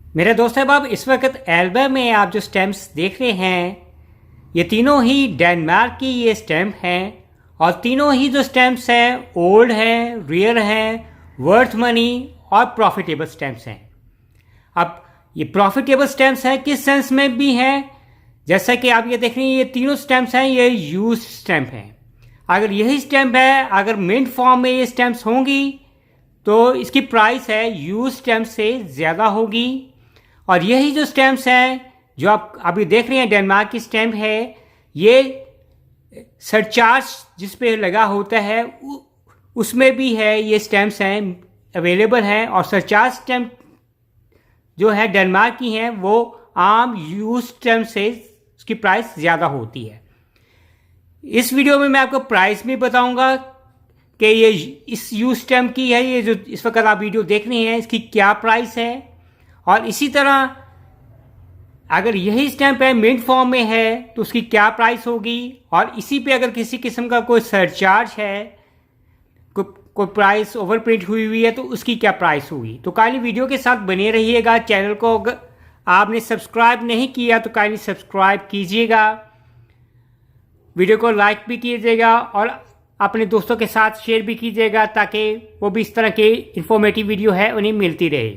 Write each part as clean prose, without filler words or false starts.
मेरे दोस्त साहब, इस वक्त एल्बम में आप जो स्टैम्प्स देख रहे हैं ये तीनों ही डेनमार्क की ये स्टैम्प हैं और तीनों ही जो स्टैम्प्स हैं ओल्ड हैं, रियर हैं, वर्थ मनी और प्रॉफिटेबल स्टैम्प्स हैं। अब ये प्रॉफिटेबल स्टैम्प्स हैं किस सेंस में भी हैं, जैसा कि आप ये देख रहे हैं ये तीनों स्टैम्प्स हैं ये यूज स्टैम्प हैं। अगर यही स्टैम्प है, अगर मिंट फॉर्म में ये स्टैम्प्स होंगी तो इसकी प्राइस है यूज स्टैम्प से ज़्यादा होगी। और यही जो स्टैम्प्स हैं जो आप अभी देख रहे हैं डेनमार्क की स्टैम्प है, ये सरचार्ज जिस पे लगा होता है उसमें भी है ये स्टैम्प्स हैं अवेलेबल हैं। और सरचार्ज स्टैम्प जो है डेनमार्क की हैं वो आम यूज स्टैम्प से उसकी प्राइस ज़्यादा होती है। इस वीडियो में मैं आपको प्राइस भी बताऊंगा कि ये इस यूज स्टैम्प की है, ये जो इस वक्त आप वीडियो देख रहे हैं इसकी क्या प्राइस है। और इसी तरह अगर यही स्टैम्प है मिंट फॉर्म में है तो उसकी क्या प्राइस होगी, और इसी पे अगर किसी किस्म का कोई सरचार्ज है, कोई प्राइस ओवर प्रिंट हुई है तो उसकी क्या प्राइस होगी। तो काइंडली वीडियो के साथ बने रहिएगा। चैनल को अगर आपने सब्सक्राइब नहीं किया तो काइंडली सब्सक्राइब कीजिएगा, वीडियो को लाइक भी कीजिएगा और अपने दोस्तों के साथ शेयर भी कीजिएगा ताकि वो भी इस तरह के इंफॉर्मेटिव वीडियो है उन्हें मिलती रहे।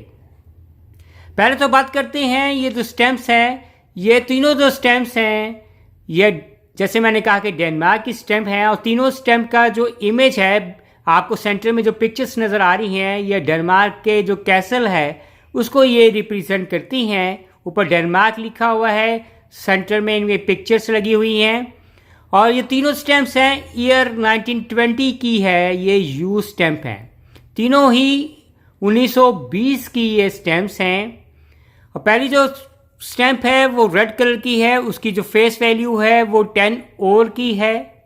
पहले तो बात करते हैं ये जो स्टैम्प्स हैं, ये तीनों जो स्टैम्प्स हैं ये जैसे मैंने कहा कि डेनमार्क की स्टैम्प हैं और तीनों स्टैम्प का जो इमेज है आपको सेंटर में जो पिक्चर्स नज़र आ रही हैं ये डेनमार्क के जो कैसल है उसको ये रिप्रेजेंट करती हैं। ऊपर डेनमार्क लिखा हुआ है, सेंटर में इनमें पिक्चर्स लगी हुई हैं। और ये तीनों स्टैम्प्स हैं ईयर 1920 की है, ये यूज स्टैम्प हैं। तीनों ही 1920 की ये स्टैम्प्स हैं। और पहली जो स्टैम्प है वो रेड कलर की है, उसकी जो फेस वैल्यू है वो 10 और की है।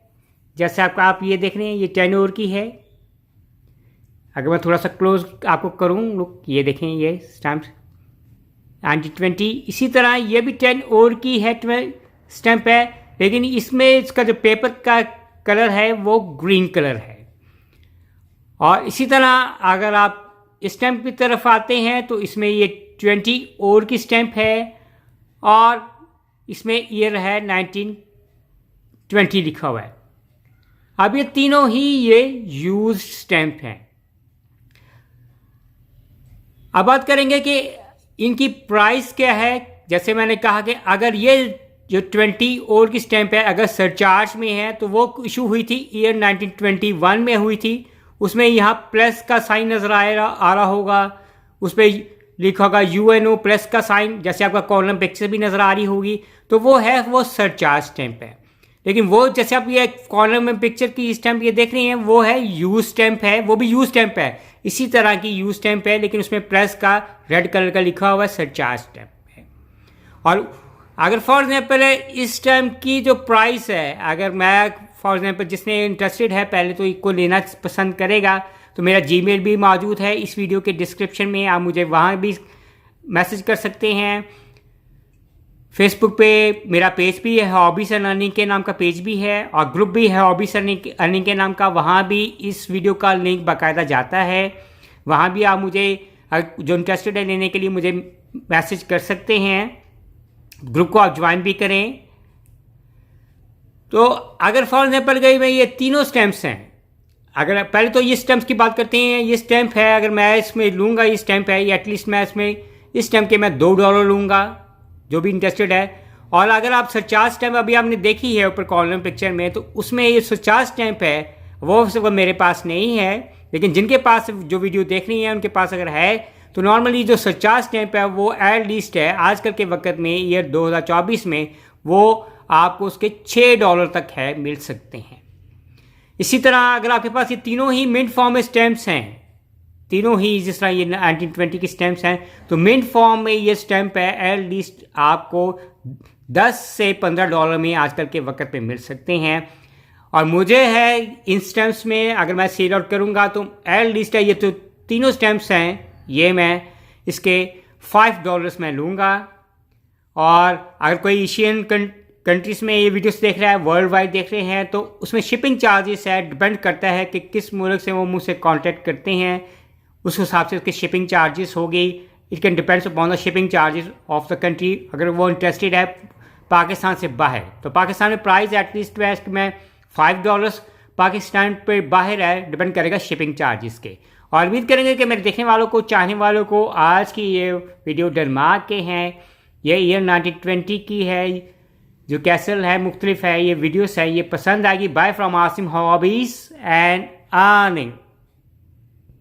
जैसे आप ये देख रहे हैं ये 10 और की है। अगर मैं थोड़ा सा क्लोज आपको करूं, लुक ये देखें ये स्टैम्प 1920। इसी तरह ये भी 10 और की है स्टैम्प है, लेकिन इसमें इसका जो पेपर का कलर है वो ग्रीन कलर है। और इसी तरह अगर आप स्टैम्प की तरफ आते हैं तो इसमें ये 20 और की स्टैम्प है और इसमें ईयर है 1920 लिखा हुआ है। अब ये तीनों ही ये यूज स्टैम्प हैं। अब बात करेंगे कि इनकी प्राइस क्या है। जैसे मैंने कहा कि अगर ये जो 20 और की स्टैम्प है अगर सरचार्ज में है तो वो इशू हुई थी ईयर 1921 में हुई थी। उसमें यहाँ प्लस का साइन नज़र आ रहा होगा, उस पर लिखा होगा UNO प्लस का साइन, जैसे आपका कॉलम पिक्चर भी नज़र आ रही होगी तो वो सरचार्ज स्टैम्प है। लेकिन वो जैसे आप ये कॉलम में पिक्चर की स्टैम्प ये देख रही हैं वो है यूज स्टैम्प है, वो भी यूज स्टैम्प है, इसी तरह की यूज स्टैम्प है, लेकिन उसमें प्लस का रेड कलर का लिखा हुआ सरचार्ज स्टैम्प है। और अगर फॉर एग्जाम्पल इस स्टैम्प की जो प्राइस है, अगर मैं फॉर एग्जाम्पल जिसने इंटरेस्टेड है पहले तो इसको लेना पसंद करेगा तो मेरा जीमेल भी मौजूद है इस वीडियो के डिस्क्रिप्शन में, आप मुझे वहाँ भी मैसेज कर सकते हैं। फेसबुक पे मेरा पेज भी है, हॉबीज एंड अर्निंग के नाम का पेज भी है, और ग्रुप भी है हॉबीज अर्निंग के नाम का, वहाँ भी इस वीडियो का लिंक बाकायदा जाता है। वहाँ भी आप मुझे जो इंटरेस्टेड है लेने के लिए मुझे मैसेज कर सकते हैं, ग्रुप को आप ज्वाइन भी करें। तो अगर फॉर एग्जाम्पल गई मैं ये तीनों स्टैम्प्स हैं, अगर पहले तो ये स्टैम्प्स की बात करते हैं। ये स्टैम्प है अगर मैं इसमें लूँगा, ये स्टैम्प है एटलीस्ट मैं इसमें इस स्टैम्प के मैं $2 लूँगा जो भी इंटरेस्टेड है। और अगर आप सरचार्ज स्टैम्प अभी आपने देखी है ऊपर कॉलम पिक्चर में तो उसमें ये सरचार्ज स्टैम्प है वो मेरे पास नहीं है, लेकिन जिनके पास जो वीडियो देख रही है उनके पास अगर है तो नॉर्मली जो सरचार्ज स्टैम्प है वो एट लीस्ट है आजकल के वक्त में ईयर 2024 में वो आपको उसके $6 तक है मिल सकते हैं। इसी तरह अगर आपके पास ये तीनों ही मिंट फॉर्म में स्टैम्प्स हैं, तीनों ही जिस तरह ये 1920 की स्टैम्प्स हैं तो मिंट फॉर्म में ये स्टैम्प है एट लीस्ट आपको $10 से $15 में आजकल के वक्त पे मिल सकते हैं। और मुझे है इन स्टैम्प्स में अगर मैं सेल आउट करूँगा तो एट लीस्ट है ये तो तीनों स्टैम्प्स हैं ये मैं इसके $5 में लूँगा। और अगर कोई एशियन कंट्रीज़ में ये वीडियोस देख रहा है, वर्ल्ड वाइड देख रहे हैं तो उसमें शिपिंग चार्जेस है, डिपेंड करता है कि किस मुल्क से वो मुझसे कांटेक्ट करते हैं उस हिसाब से उसके शिपिंग चार्जेस होगी। It can depends upon the shipping charges of the country. अगर वो इंटरेस्टेड है पाकिस्तान से बाहर, तो पाकिस्तान में प्राइस एटलीस्ट वेस्ट में $5 पाकिस्तान पे बाहर है, डिपेंड करेगा शिपिंग चार्जेस के। और उम्मीद करेंगे कि मेरे देखने वालों को, चाहने वालों को आज की ये वीडियो डेनमार्क के हैं, ये ईयर 1920 की है, जो कैसल है मुख्तलिफ है, ये वीडियोस है, ये पसंद आएगी। Bye from Asim hobbies and earning.